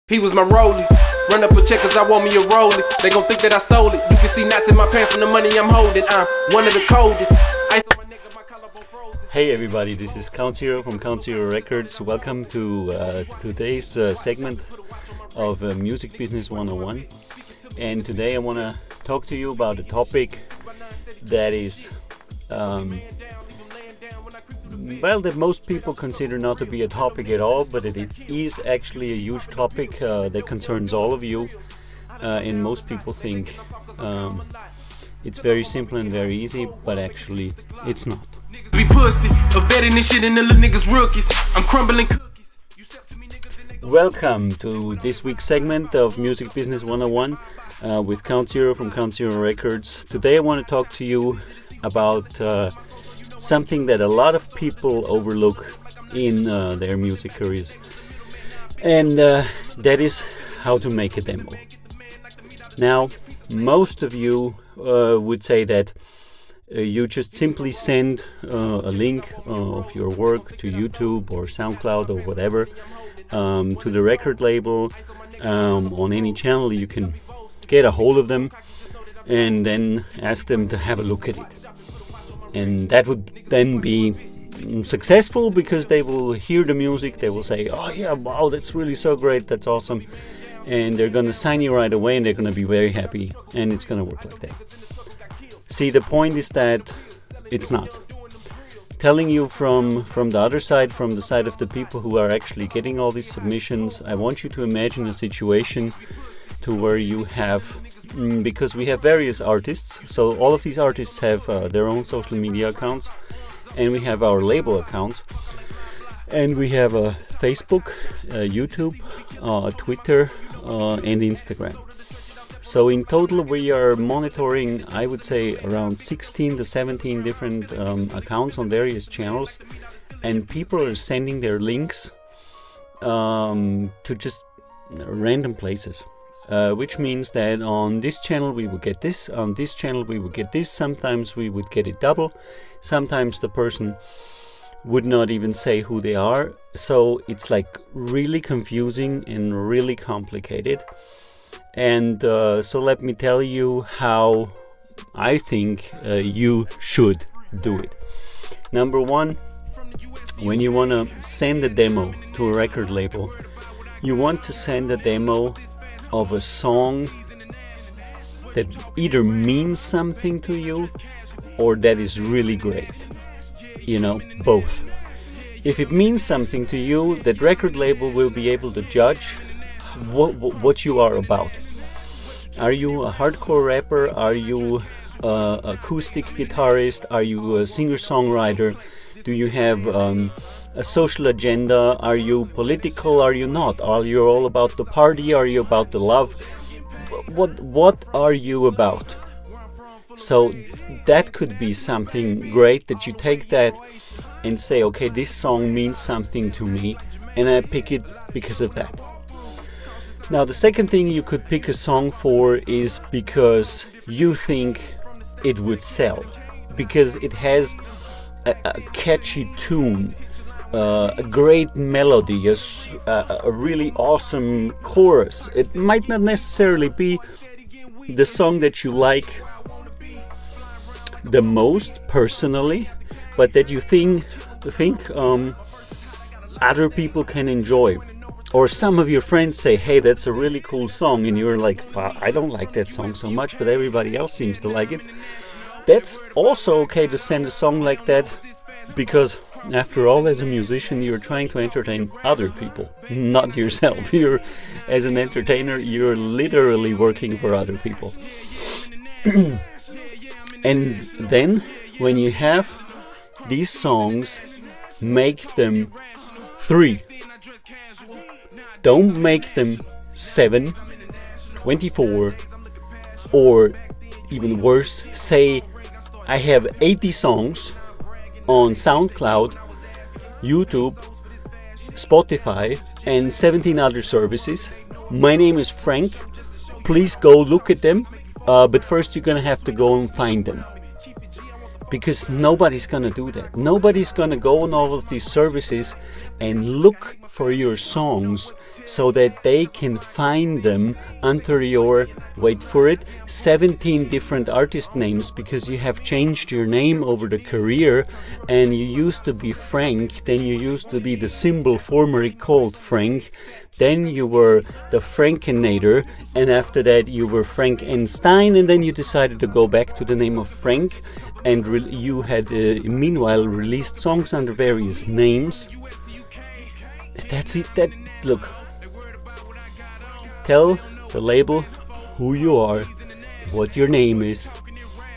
He was my rollie. Run up a check cause I want me a rollie. They gon' think that I stole it. You can see knots in my pants from the money I'm holding. I'm one of the coldest. Ice on my nigga, my collarbone frozen. Hey everybody, this is Count Zero from Count Zero Records. Welcome to today's segment of Music Business 101. And today I want to talk to you about a topic that is that most people consider not to be a topic at all, but it is actually a huge topic that concerns all of you, and most people think it's very simple and very easy, but actually it's not. We pussy, a vetting this shit and the little niggas rookies. I'm crumbling cookies. Welcome to this week's segment of Music Business 101 with Count Zero from Count Zero Records. Today I want to talk to you about something that a lot of people overlook in their music careers, and that is how to make a demo. Now, most of you would say that you just simply send a link of your work to YouTube or SoundCloud or whatever to the record label. On any channel you can get a hold of them and then ask them to have a look at it. And that would then be successful because they will hear the music, they will say, oh yeah, wow, that's really so great, that's awesome. And they're going to sign you right away and they're going to be very happy, and it's going to work like that. See, the point is that it's not. Telling you from the other side, from the side of the people who are actually getting all these submissions, I want you to imagine a situation to where you have, because we have various artists, so all of these artists have their own social media accounts, and we have our label accounts, and we have a Facebook, YouTube, Twitter, and Instagram. So in total we are monitoring, I would say, around 16 to 17 different accounts on various channels, and people are sending their links to just random places. Which means that on this channel we would get this, on this channel we would get this, sometimes we would get it double, sometimes the person would not even say who they are, so it's like really confusing and really complicated. And so let me tell you how I think you should do it. Number one, when you want to send a demo to a record label, you want to send a demo of a song that either means something to you or that is really great. You know, both. If it means something to you, that record label will be able to judge what you are about. Are you a hardcore rapper? Are you an acoustic guitarist? Are you a singer-songwriter? Do you have a social agenda? Are you political? Are you not? Are you all about the party? Are you about the love? What are you about? So that could be something great, that you take that and say, okay, this song means something to me, and I pick it because of that. Now the second thing you could pick a song for is because you think it would sell, because it has a catchy tune, a great melody, a really awesome chorus. It might not necessarily be the song that you like the most personally, but that you think other people can enjoy. Or some of your friends say, hey, that's a really cool song, and you're like, well, I don't like that song so much, but everybody else seems to like it. That's also okay to send a song like that, because after all, as a musician, you're trying to entertain other people, not yourself. As an entertainer, you're literally working for other people. And then, when you have these songs, make them 3. Don't make them 7, 24, or even worse, say, I have 80 songs on SoundCloud, YouTube, Spotify, and 17 other services. My name is Frank. Please go look at them, but first you're gonna have to go and find them. because nobody's gonna do that. Nobody's gonna go on all of these services and look for your songs so that they can find them under your, wait for it, 17 different artist names, because you have changed your name over the career, and you used to be Frank, then you used to be the symbol formerly called Frank, then you were the Frankenator, and after that you were Frankenstein, and then you decided to go back to the name of Frank, and you had meanwhile released songs under various names. That's it. Look, tell the label who you are, what your name is,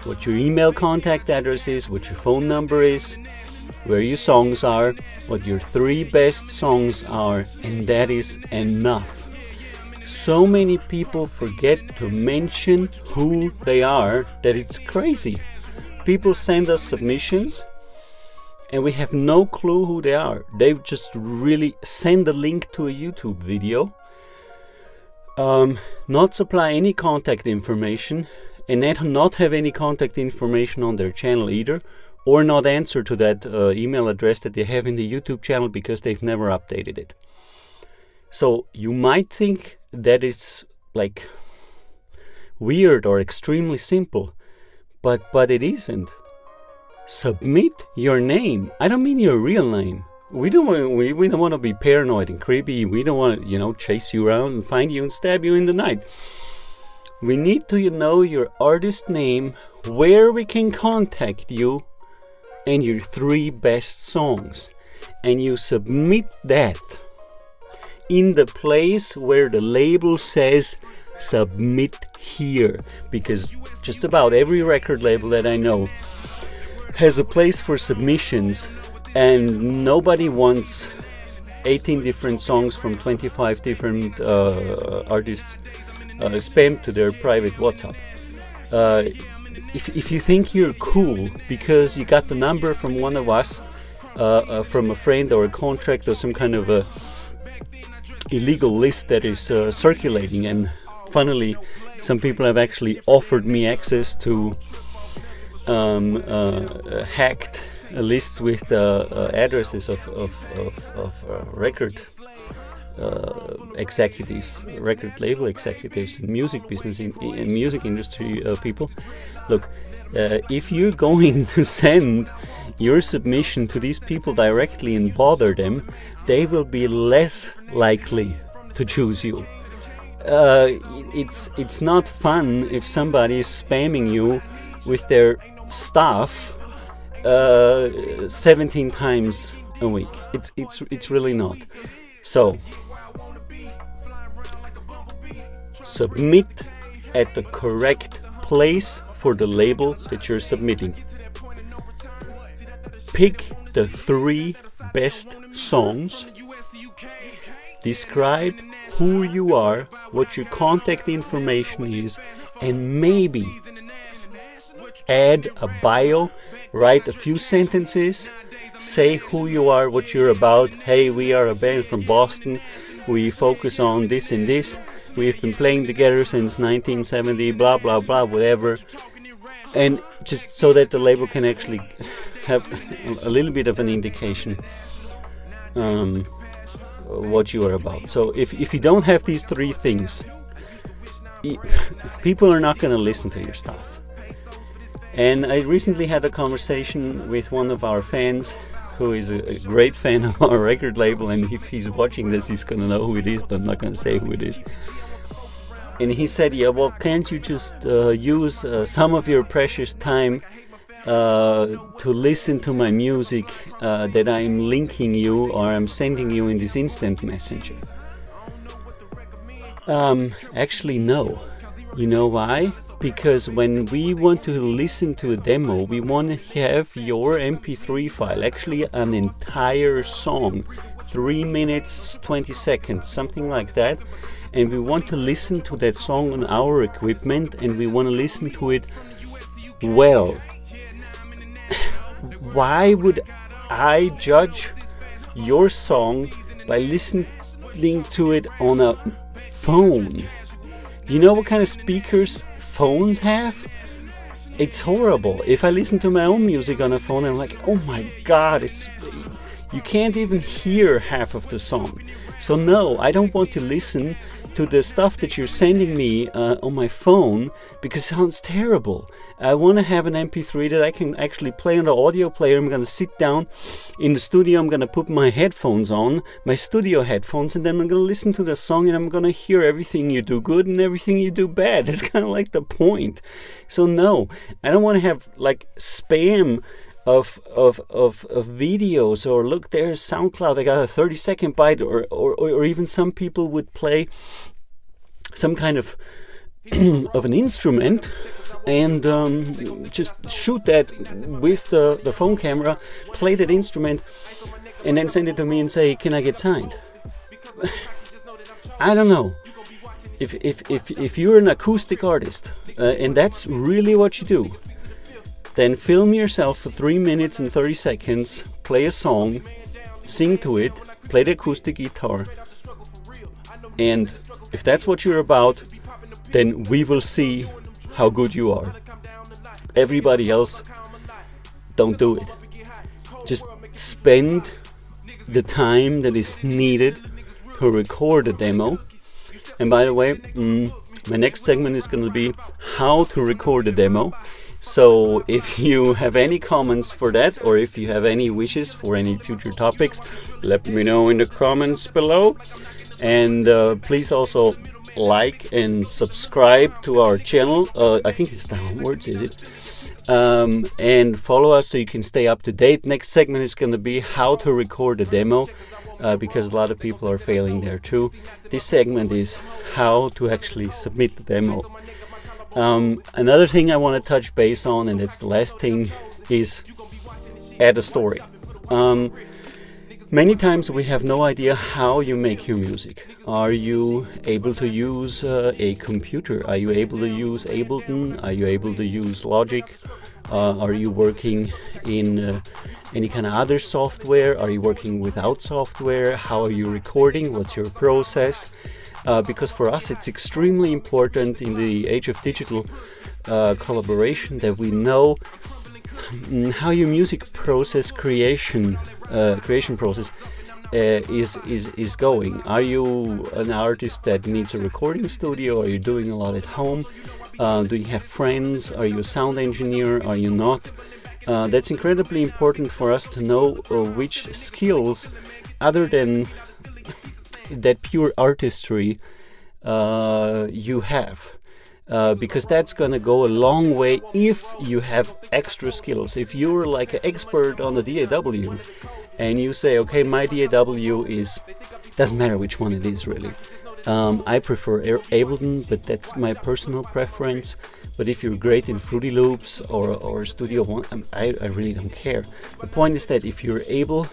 what your email contact address is, what your phone number is, where your songs are, what your 3 best songs are, and that is enough. So many people forget to mention who they are that it's crazy. People send us submissions and we have no clue who they are. They just really send a link to a YouTube video, not supply any contact information, and not have any contact information on their channel either, or not answer to that email address that they have in the YouTube channel because they've never updated it. So you might think that it's like weird or extremely simple, but it isn't. Submit your name. I don't mean your real name. We don't want to be paranoid and creepy. We don't want to, chase you around and find you and stab you in the night. We need to know your artist name, where we can contact you, and your 3 best songs. And you submit that in the place where the label says submit here, because just about every record label that I know has a place for submissions, and nobody wants 18 different songs from 25 different artists spammed to their private WhatsApp. If you think you're cool because you got the number from one of us, from a friend or a contract or some kind of a illegal list that is circulating, and funnily some people have actually offered me access to hacked lists with addresses of record executives, record label executives, and music business in music industry people. Look, if you're going to send your submission to these people directly and bother them, they will be less likely to choose you. It's not fun if somebody is spamming you with their stuff 17 times a week. It's really not. So submit at the correct place for the label that you're submitting. Pick the 3 best songs. Describe who you are, what your contact information is, and maybe add a bio, write a few sentences, say who you are, what you're about. Hey, we are a band from Boston, we focus on this and this, we've been playing together since 1970, blah blah blah, whatever. And just so that the label can actually have a little bit of an indication what you are about. So if you don't have these 3 things, people are not going to listen to your stuff. And I recently had a conversation with one of our fans who is a great fan of our record label, and if he's watching this, he's going to know who it is, but I'm not going to say who it is. And he said, yeah, well, can't you just use some of your precious time to listen to my music that I'm linking you or I'm sending you in this instant messenger? Actually, no. You know why? Because when we want to listen to a demo, we want to have your MP3 file, actually an entire song, 3 minutes, 20 seconds, something like that. And we want to listen to that song on our equipment, and we want to listen to it well. Why would I judge your song by listening to it on a phone? You know what kind of speakers phones have? it's horrible. If I listen to my own music on a phone, I'm like, oh my god, you can't even hear half of the song. So no, I don't want to listen to the stuff that you're sending me on my phone because it sounds terrible. I want to have an MP3 that I can actually play on the audio player. I'm going to sit down in the studio, I'm going to put my headphones on, my studio headphones, and then I'm going to listen to the song and I'm going to hear everything you do good and everything you do bad. That's kind of like the point. So no, I don't want to have like spam of videos, or look, there's SoundCloud, I got a 30-second bite, or even some people would play some kind of of an instrument and just shoot that with the phone camera, play that instrument, and then send it to me and say, can I get signed? I don't know. If you're an acoustic artist and that's really what you do, then film yourself for 3 minutes and 30 seconds, play a song, sing to it, play the acoustic guitar. And if that's what you're about, then we will see how good you are. Everybody else, don't do it. Just spend the time that is needed to record a demo. And by the way, my next segment is going to be how to record a demo. So if you have any comments for that, or if you have any wishes for any future topics, let me know in the comments below. And please also like and subscribe to our channel. I think it's downwards, is it? And follow us so you can stay up to date. Next segment is going to be how to record a demo, because a lot of people are failing there too. This segment is how to actually submit the demo. Another thing I want to touch base on, and that's the last thing, is add a story. Many times we have no idea how you make your music. Are you able to use a computer? Are you able to use Ableton? Are you able to use Logic? Are you working in any kind of other software? Are you working without software? How are you recording? What's your process? Because for us it's extremely important in the age of digital collaboration that we know how your music process creation process is going. Are you an artist that needs a recording studio? Are you doing a lot at home? Do you have friends? Are you a sound engineer? Are you not? That's incredibly important for us to know which skills, other than that pure artistry, you have. Because that's going to go a long way if you have extra skills. If you're like an expert on the D.o.o. and you say, okay, my D.o.o. is, doesn't matter which one it is really. I prefer Ableton, but that's my personal preference. But if you're great in Fruity Loops or Studio One, I really don't care. The point is that if you're able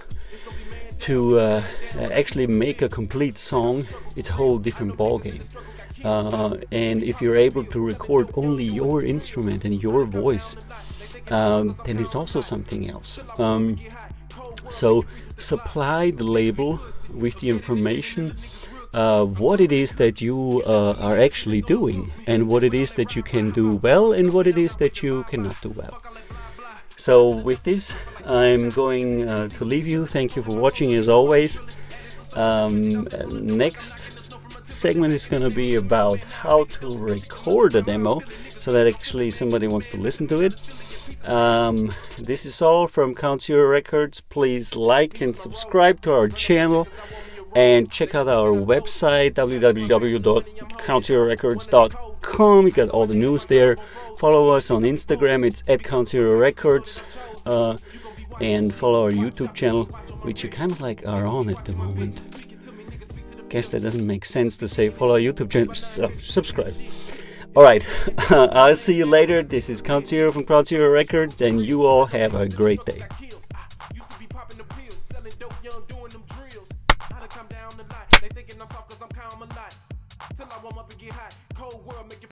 to actually make a complete song, it's a whole different ballgame. And if you're able to record only your instrument and your voice, then it's also something else. So supply the label with the information, what it is that you are actually doing, and what it is that you can do well, and what it is that you cannot do well. So with this, I'm going to leave you. Thank you for watching as always. Next segment is going to be about how to record a demo so that actually somebody wants to listen to it. This is all from Count Zero Records. Please like and subscribe to our channel and check out our website www.countzerorecords.com. You got all the news there. Follow us on Instagram, it's @CountZeroRecords, and follow our YouTube channel, which you kind of like are on at the moment. Guess that doesn't make sense to say follow our YouTube channel. Subscribe. Alright, I'll see you later. This is Count Zero from Count Zero Records, and you all have a great day. Till I warm up and get hot. Cold world make you